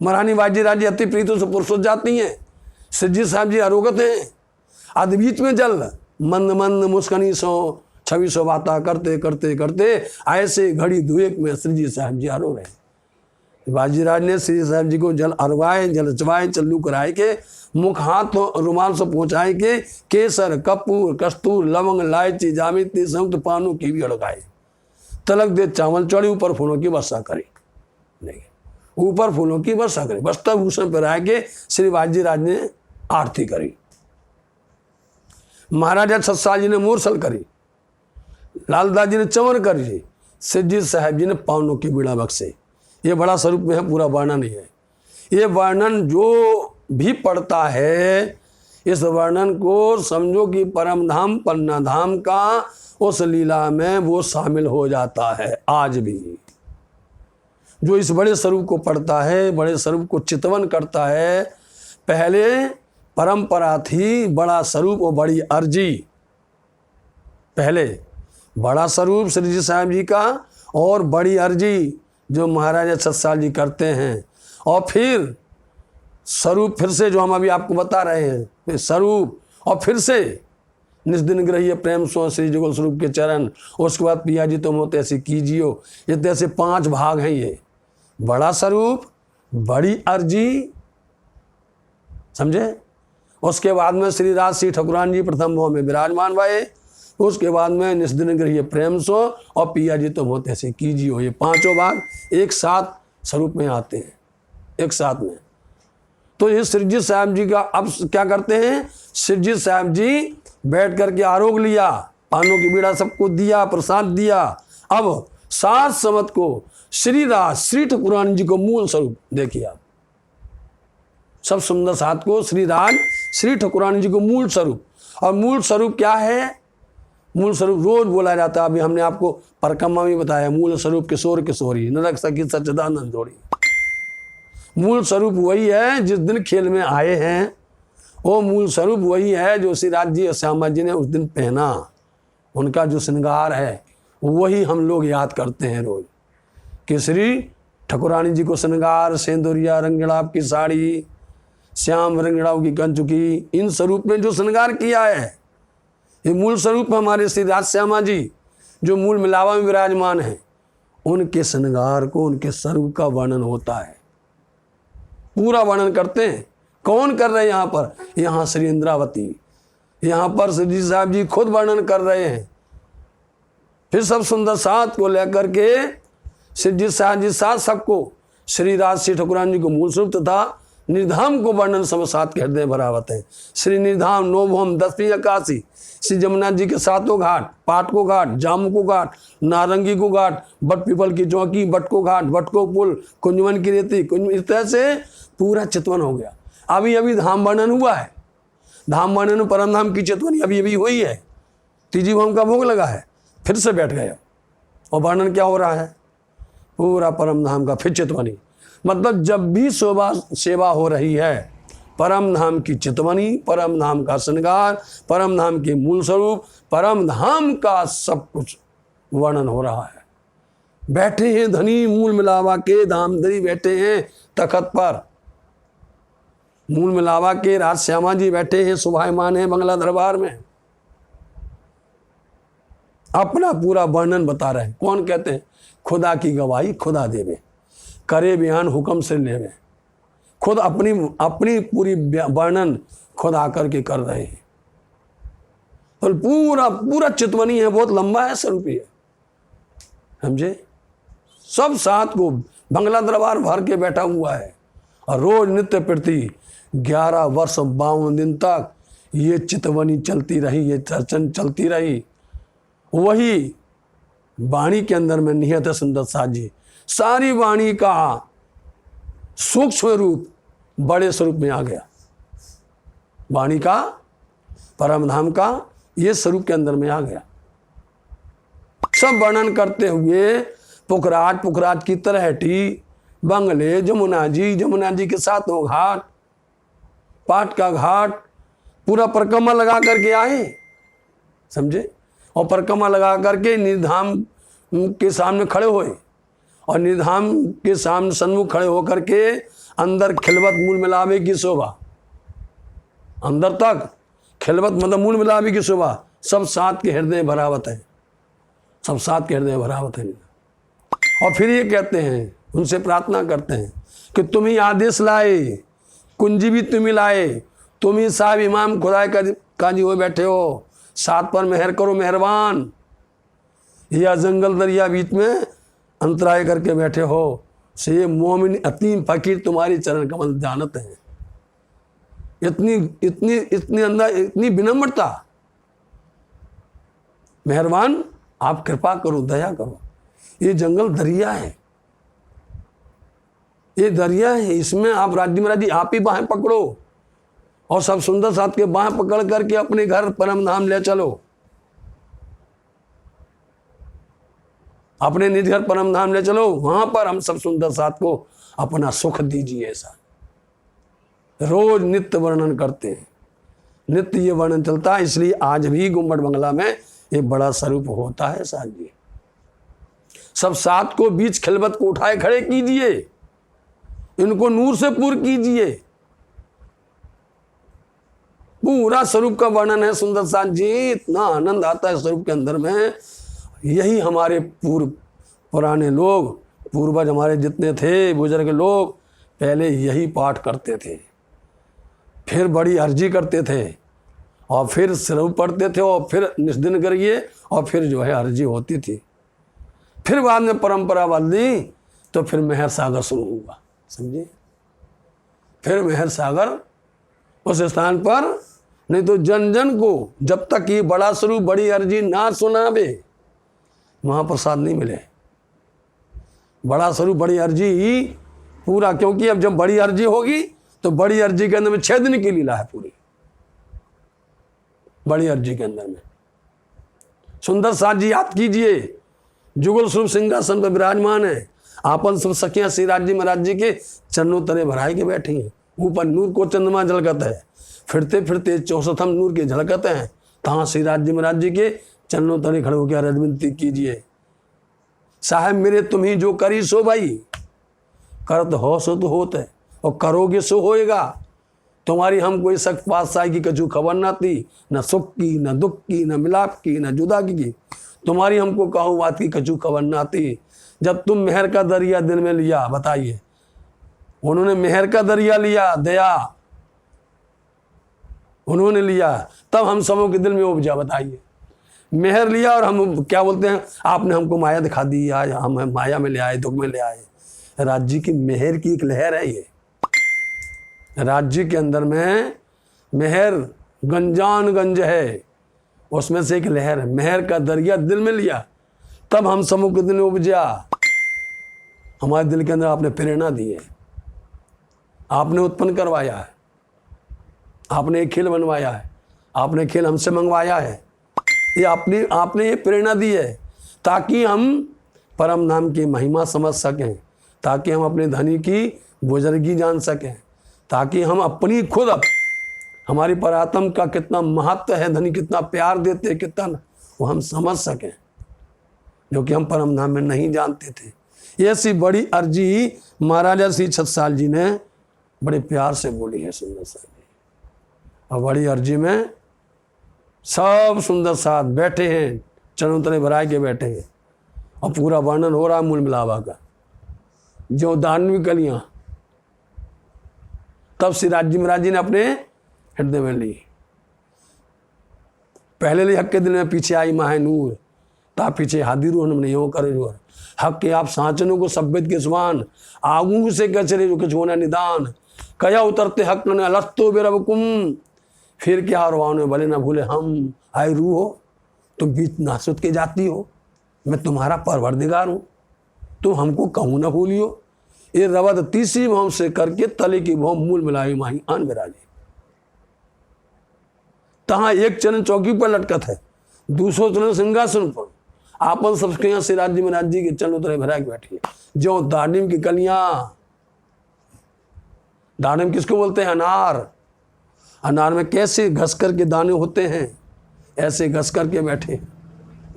महारानी बाजी राजी अति प्रीतों से पुरुषों जाती हैं। सिद्धि साहब जी अरोगत हैं। आदि बीच में जल मंद मंद मुस्कनी सो छवि सो बाता करते करते करते ऐसे घड़ी दुएक में श्री साहब जी आरो रहे। बाजीराज ने श्री साहब जी को जल अरवाए, जल चवाए, चल्लू कराए के मुख हाथ रुमाल से पहुंचाए के केसर कपूर कस्तूर लवंग इलायची जामित्री संयुक्त पानों की भी अड़काए, तलक दे चावल चढ़ी, ऊपर फूलों की वर्षा करी। नहीं, ऊपर फूलों की वर्षा करी। वस्त्र भूषण पहनाए के श्री बाजीराज ने आरती करी। महाराजा सत्साल जी ने मूर्छल करी, लालदास जी ने चमर करी, सिद्धि साहब जी ने पावनों की बीड़ा बख्शे। ये बड़ा स्वरूप में है, पूरा वर्णन ही है। ये वर्णन जो भी पढ़ता है, इस वर्णन को समझो कि परम धाम पन्ना धाम का उस लीला में वो शामिल हो जाता है। आज भी जो इस बड़े स्वरूप को पढ़ता है, बड़े स्वरूप को चितवन करता है, पहले परंपरा थी बड़ा स्वरूप और बड़ी अर्जी। पहले बड़ा स्वरूप श्री जी साहब जी का और बड़ी अर्जी जो महाराजा सत्साल जी करते हैं, और फिर स्वरूप फिर से जो हम अभी आपको बता रहे हैं स्वरूप, और फिर से निस्दिन ग्रहिए प्रेम सो श्री जुगल स्वरूप के चरण, उसके बाद पिया जी तुम हो तैसे कीजियो। ये तैसे 5 भाग हैं। ये बड़ा स्वरूप, बड़ी अर्जी, समझे। उसके बाद में श्री राज श्री ठकुरान जी प्रथम भाव में विराजमान भये। उसके बाद में निस्दिन ग्रहिए प्रेम सो और पिया जी तुम हो तैसे कीजियो। ये 5 भाग एक साथ स्वरूप में आते हैं, एक साथ में। तो ये श्रीजी साहब जी का अब क्या करते हैं, श्रीजी साहब जी बैठ करके आरोग लिया, पानों की बीड़ा सबको दिया, प्रसाद दिया। अब 7 समत को श्री राज श्री ठकुरानी जी को मूल स्वरूप देखिए आप, सब सुंदर 7 को श्री राज श्री ठकुरानी जी को मूल स्वरूप। और मूल स्वरूप क्या है, मूल स्वरूप रोज बोला जाता है। अभी हमने आपको परिक्रमा में बताया, मूल स्वरूप किशोर किशोरी नरक सखी सच्चिदानंद जोड़ी। मूल स्वरूप वही है जिस दिन खेल में आए हैं, वो मूल स्वरूप वही है जो श्री राज जी और श्यामा जी ने उस दिन पहना। उनका जो श्रृंगार है वही हम लोग याद करते हैं रोज, कि श्री ठकुरानी जी को श्रृंगार, सेंदुरिया, रंगड़ाव की साड़ी, श्याम रंगड़ाव की कंचुकी, इन स्वरूप में जो श्रृंगार किया है, ये मूल स्वरूप हमारे श्री राज श्यामा जी जो मूल मिलावा में विराजमान है, उनके श्रृंगार को, उनके स्वरूप का वर्णन होता है, पूरा वर्णन करते हैं। कौन कर रहे हैं यहाँ पर, यहाँ श्री इंद्रावती, यहाँ पर श्री साहब जी खुद वर्णन कर रहे हैं। फिर सब सुंदर 7 को लेकर के श्री साहब जी 7 सबको श्री राज श्री ठकुरानी जी को मूल स्वरूप तथा निर्धाम को वर्णन सब 7 के हृदय भरावत है। श्री निर्धाम 9 भौम 10वीं 81, श्री जमुना जी के 7 घाट, पाट को घाट, जामू को घाट, नारंगी को घाट, बट पीपल की चौकी, बट को घाट, बट को पुल, कुंजवन की रेती, कुंज, इस तरह से पूरा चितवन हो गया। अभी अभी धाम वर्णन हुआ है, धाम वर्णन परम धाम की चितवनी अभी अभी हुई है, 3 भौम का भोग लगा है, फिर से बैठ गए और वर्णन क्या हो रहा है, पूरा परम धाम का फिर चितवनी। मतलब जब भी सेवा हो रही है, परम धाम की चितवनी, परम धाम का श्रृंगार, परम धाम के मूल स्वरूप, परम धाम का सब कुछ वर्णन हो रहा है। बैठे हैं धनी मूल मिलावा के धामधरी, बैठे हैं तखत पर, मूल मिलावा के राज श्यामा जी बैठे हैं, सुभायमान है बंगला दरबार में, अपना पूरा वर्णन बता रहे हैं। कौन कहते हैं, खुदा की गवाही खुदा देवे, करे बयान हुक्म से लेवे। खुद अपनी पूरी वर्णन खुद आकर के कर रहे हैं। तो पूरा चितवनी है, बहुत लंबा है, स्वरूप है, समझे। सब 7 को बंगला दरबार भर के बैठा हुआ है, और रोज नित्य प्रति 11 वर्ष 52 दिन तक ये चितवनी चलती रही, ये चर्चन चलती रही। वही वाणी के अंदर में निहित है सुंदर साथ जी। सारी वाणी का सूक्ष्म रूप बड़े स्वरूप में आ गया, वाणी का, परम धाम का ये स्वरूप के अंदर में आ गया। सब वर्णन करते हुए पुखराज की तरहटी, बंगले, जमुना जी के 7 घाट, पाट का घाट, पूरा परिक्रमा लगा करके आए, समझे। और परिक्रमा लगा करके निर्धाम के सामने खड़े हुए, और निधाम के सामने सन्मुख खड़े होकर के अंदर खिलवत मूल मिलावे की शोभा, अंदर तक खिलवत मतलब मूल मिलावे की शोभा, सब साथ के हृदय भरावत है, सब साथ के हृदय भरावत है। और फिर ये कहते हैं, उनसे प्रार्थना करते हैं कि तुम ही आदेश लाए, कुंजी भी तुम ही लाए, तुम ही साहब इमाम खुदाए काजी हुए बैठे हो, साथ पर मेहर करो मेहरबान। या जंगल दरिया बीच में अंतराय करके बैठे हो, से ये मोमिन अतीम फकीर तुम्हारी चरण कमल जानत है। इतनी इतनी इतनी अंदर इतनी विनम्रता, मेहरबान आप कृपा करो, दया करो। ये जंगल दरिया है, ये दरिया है, इसमें आप राज्य महाराज जी आप ही बाहें पकड़ो और सब सुंदर साथ के बाहें पकड़ करके अपने घर परम धाम ले चलो, अपने निज घर परम धाम ले चलो, वहां पर हम सब सुंदर साथ को अपना सुख दीजिए। ऐसा रोज नित्य वर्णन करते हैं, नित्य ये वर्णन चलता है। इसलिए आज भी गुम्बद बंगला में एक बड़ा स्वरूप होता है। साथ जी सब साथ को बीच खिलवत को उठाए खड़े कीजिए, इनको नूर से पूर्ण कीजिए। पूरा स्वरूप का वर्णन है सुंदर साथ जी, इतना आनंद आता है स्वरूप के अंदर में। यही हमारे पुराने लोग, पूर्वज हमारे जितने थे बुजुर्ग लोग, पहले यही पाठ करते थे, फिर बड़ी अर्जी करते थे, और फिर स्वरूप पढ़ते थे, और फिर निस्दिन करिए, और फिर जो है अर्जी होती थी। फिर बाद में परंपरा बदली तो फिर मेहर सागर शुरू हुआ, समझिए। फिर मेहर सागर उस स्थान पर, नहीं तो जन जन को जब तक ये बड़ा स्वरूप बड़ी अर्जी ना सुनावे महाप्रसाद नहीं मिले। बड़ा स्वरूप बड़ी अर्जी ही पूरा, क्योंकि अब जब बड़ी अर्जी होगी तो बड़ी अर्जी के अंदर में 6 दिन की लीला है पूरी। बड़ी अर्जी के अंदर में सुंदर साथ जी याद कीजिए, जुगल स्वरूप सिंहासन पर विराजमान है, आपन सब सखियां श्री राज्य महाराज जी के चरणों तले भराई के बैठी हैं। ऊपर नूर को चंद्रमा झलकत है, फिरते फिरते 64 नूर के झलकत हैं। तहाँ श्री राज्य महाराज जी के चरणों तले खड़े होकर अर्ज विनती कीजिए, साहब मेरे तुम ही जो करी सो भाई, करत हो सो तो होत है, और करोगे सो होएगा। तुम्हारी हम कोई सख्त पातशाही की कछु खबर ना थी, न सुख की न दुख की न मिलाप की न जुदा की। तुम्हारी हमको कहो बात की कछु खबर ना थी। जब तुम मेहर का दरिया दिल में लिया, बताइए, उन्होंने मेहर का दरिया लिया, दया उन्होंने लिया, तब हम सबों के दिल में उपजा। बताइए, मेहर लिया और हम क्या बोलते हैं, आपने हमको माया दिखा दी, आज हम माया में ले आए, दुख में ले आए। राज्य की मेहर की एक लहर है। ये राज्य के अंदर में मेहर गंजान गंज है, उसमें से एक लहर है। मेहर का दरिया दिल में लिया, तब हम सबों के दिल में उपजा। हमारे दिल के अंदर आपने प्रेरणा दी है, आपने उत्पन्न करवाया है, आपने एक खेल बनवाया है, आपने खेल हमसे मंगवाया है। ये आपने ये प्रेरणा दी है ताकि हम परम नाम की महिमा समझ सकें, ताकि हम अपने धनी की बुजुर्गी जान सकें, ताकि हम अपनी खुद हमारी परात्म का कितना महत्व है, धनी कितना प्यार देते हैं, कितना वो हम समझ सकें, जो कि हम परम नाम में नहीं जानते थे। ऐसी बड़ी अर्जी महाराजा श्री छत्रसाल जी ने बड़े प्यार से बोली है सुंदर साथ जी। और बड़ी अर्जी में सब सुंदर साथ बैठे हैं, चरणों तले भराए के बैठे हैं, और पूरा वर्णन हो रहा है मूल मिलावा का, जो दानवी कलियां तब श्री राज्य महाराज जी ने अपने हृदय में ली। पहले ली हक के दिल में, पीछे आई माहे नूर, ता पीछे हादी रूह हमने यो करे जोर। हक के आप सांचनों को सभ्यत के समान, आगू से कचरे जो कुछ होना निदान, कया उतरते हक ने अलस्तो बेरबकुम। फिर क्या और भले ना भूले हम, आए रूह हो तुम बीच नासुत के जाती हो, मैं तुम्हारा परवरदिगार हूँ, तुम हमको कहूँ ना भूलियो। ये रवद तीसरी भौम से करके तले की भौम मूल मिलाई माही आन विराजी। तहाँ एक चरण चौकी पर लटकत है, दूसरो चरण सिंहासन पर, आपन सबके यहाँ श्री राज्य महाराज जी के चरणों तरह भरा के बैठी है। जो दानिम की कलियां, दानिम किसको बोलते हैं? अनार। अनार में कैसे घस कर के दाने होते हैं, ऐसे घस कर के बैठे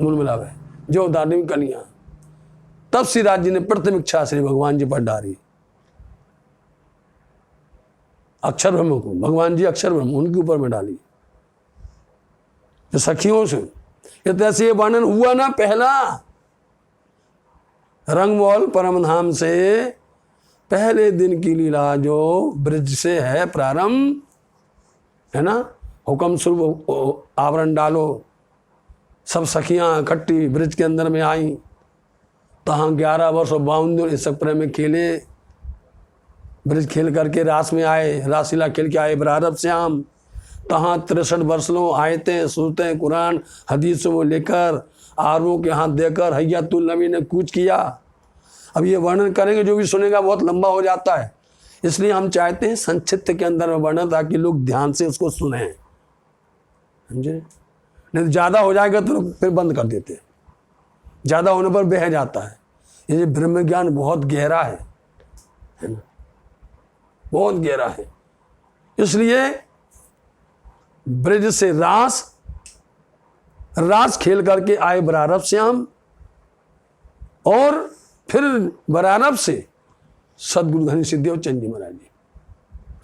मूल मिलावे जो दानिम कलियां। तब श्रीराज जी ने प्रथम इच्छा श्री भगवान जी पर डाली, अक्षर ब्रह्म को, भगवान जी अक्षर ब्रह्म उनके ऊपर में डाली, तो सखियों से। ये वर्णन हुआ ना पहला रंगमौल परम धाम से पहले दिन की लीला जो ब्रज से है प्रारंभ, है ना। हुक्म स्वरूप आवरण डालो, सब सखियां इकट्ठी ब्रज के अंदर में आई, तहाँ 11 वर्ष और 52 दिन इस प्रेम में खेले, ब्रज खेल करके रास में आए, रासलीला खेल के आए बरारब श्याम। तहाँ 63 वर्ष लो आयते सुनते कुरान हदीसों में लेकर, आरों के हाथ देकर हय्यतुल नबी ने कूच किया। अब ये वर्णन करेंगे, जो भी सुनेगा बहुत लंबा हो जाता है, इसलिए हम चाहते हैं संक्षिप्त के अंदर में वर्णन, ताकि लोग ध्यान से उसको सुने, समझे। नहीं तो ज़्यादा हो जाएगा तो फिर बंद कर देते हैं, ज़्यादा होने पर बह जाता है। ये ब्रह्म ज्ञान बहुत गहरा है ना, बहुत गहरा है। इसलिए ब्रज से रास खेल करके आए बरारब श्याम, और फिर बरारब से सदगुरु धनी सिद्धदेव चंद जी महाराज जी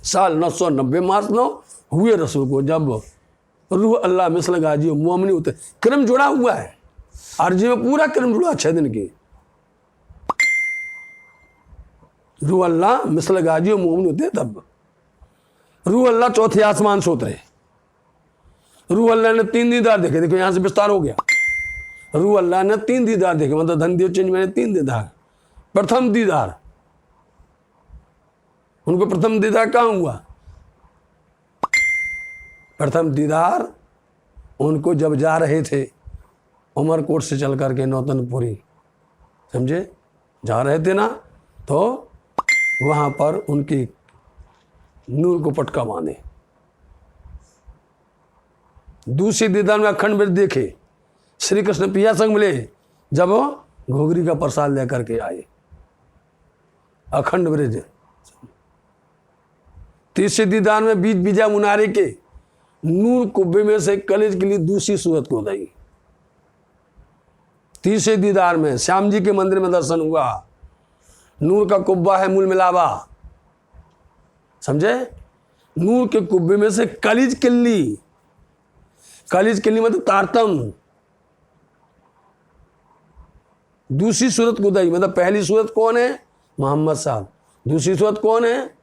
साल 990 मार्च 9 हुए रसूल को, जब रूह अल्लाह मिसल गाजी मोमनी उतर, क्रम जुड़ा हुआ है आरजी में, पूरा क्रम जुड़ा 6 दिन की। रूह अल्लाह मिसल गाजी मोमनी उतरे, तब रूह अल्लाह चौथे आसमान से उतरे। रूह अल्लाह ने 3 दीदार देखे, देखो यहां से विस्तार हो गया। रूह अल्लाह ने 3 दीदार देखे, मतलब धनदेव चंद मैंने 3 दीदार। प्रथम दीदार उनको, प्रथम दीदार कहाँ हुआ? प्रथम दीदार उनको जब जा रहे थे उमरकोट से चल करके नौतनपुरी, समझे, जा रहे थे ना, तो वहां पर उनकी नूर को पटका बांधे। दूसरी दीदार में अखंड ब्रज देखे, श्री कृष्ण पिया संग मिले, जब वो घोघरी का प्रसाद लेकर के आए, अखंड ब्रज। तीसरे दीदार में बीज बीजा मुनारे के नूर कुब्बे में से कलेज के लिए दूसरी सूरत को दी। तीसरे दीदार में श्याम जी के मंदिर में दर्शन हुआ, नूर का कुब्बा है मूल मिलावा, समझे। नूर के कुब्बे में से कलिज किल्ली, कलिज किल्ली मतलब तारतम, दूसरी सूरत को दी। मतलब पहली सूरत कौन है? मोहम्मद साहब। दूसरी सूरत कौन है?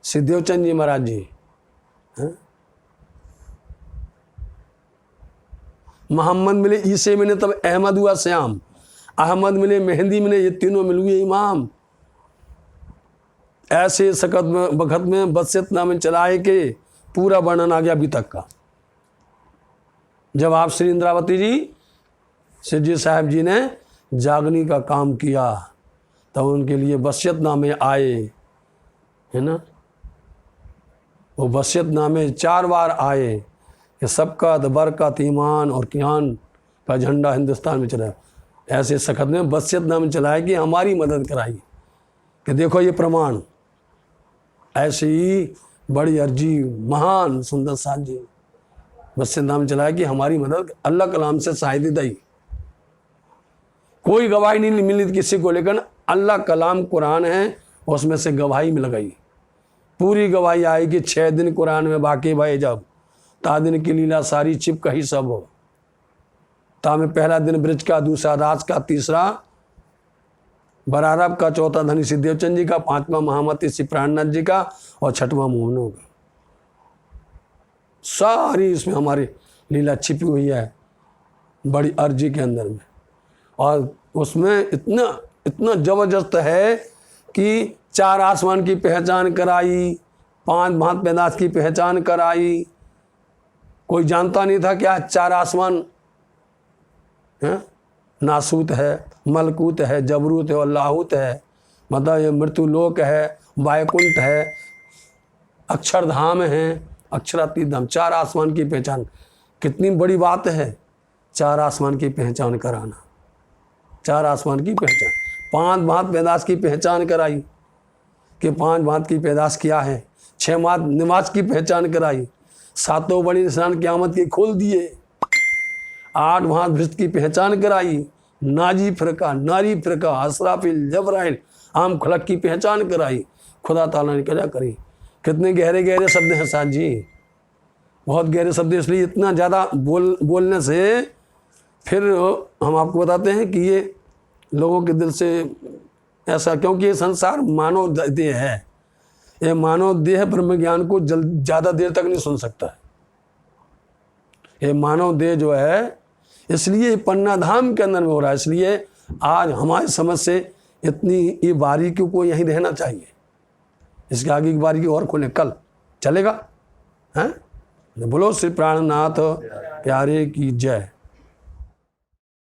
सिद्धदेव चंद जी महाराज जी। मोहम्मद मिले ईसे मिले, तब अहमद हुआ श्याम। अहमद मिले मेहंदी मिले, ये तीनों मिल हुए इमाम। ऐसे सकत में बखत में बदसियत नाम चलाए के पूरा वर्णन आ गया अभी तक का। जब आप श्री इंद्रावती जी सिद्धजी साहब जी ने जागनी का काम किया, तब उनके लिए वसीयत नामे आए, है ना। वो वसीयत नामे 4 बार आए कि सबका बरकत ईमान और कियान का झंडा हिंदुस्तान में चला। ऐसे सखत में वसीयत नामे चलाए कि हमारी मदद कराई, कि देखो ये प्रमाण। ऐसे ही बड़ी अर्जी महान सुंदर साथ जी वसीयत नाम चलाया कि हमारी मदद अल्लाह कलाम से शाहिदी दी। कोई गवाही नहीं मिली किसी को, लेकिन अल्लाह कलाम कुरान है, उसमें से गवाही मिल गई। पूरी गवाही आई कि 6 दिन कुरान में बाकी भाई, जब ता दिन की लीला सारी चिपका ही सब हो। ता में पहला दिन ब्रज का, दूसरा राज का, तीसरा बरारब का, चौथा धनी सिद्धदेव चंद जी का, 5वां महामती श्री प्राणनाथ जी का, और 6वां मोहनों का। सारी इसमें हमारी लीला छिपी हुई है बड़ी अर्जी के अंदर में। और उसमें इतना इतना जबरदस्त है कि 4 आसमान की पहचान कराई, 5 भांत पैदाश की पहचान कराई। कोई जानता नहीं था क्या 4 आसमान है, नासूत है, मलकूत है, जबरूत है और लाहूत है। मतलब ये मृत्यु लोक है, वायुकुंठ है, अक्षरधाम है, अक्षरातीत धाम। 4 आसमान की पहचान, कितनी बड़ी बात है 4 आसमान की पहचान कराना। 4 आसमान की पहचान, 5 भांत पैदाश की पहचान कराई कि 5 भांत की पैदाश क्या है। 6 माह निवास की पहचान कराई, 7 बड़ी निशान क़यामत के खोल दिए। 8 भांत भ्रष्ट की पहचान कराई, नाजी फिरका, नारी फिरका, असराफिल, जबराइल, आम खलक की पहचान कराई, खुदा ताला ने क्या करी। कितने गहरे गहरे शब्द हैं साथ जी, बहुत गहरे शब्द। इसलिए इतना ज़्यादा बोलने से फिर हम आपको बताते हैं कि ये लोगों के दिल से ऐसा, क्योंकि ये संसार मानव देह है, ये मानव देह ब्रह्म ज्ञान को ज़्यादा देर तक नहीं सुन सकता है। ये मानव देह जो है, इसलिए पन्ना धाम के अंदर में हो रहा है। इसलिए आज हमारी समझ से इतनी ये बारीकी को यहीं रहना चाहिए, इसके आगे की बारीकी और खोले, कल चलेगा हैं। बोलो श्री प्राणनाथ प्यारे की जय।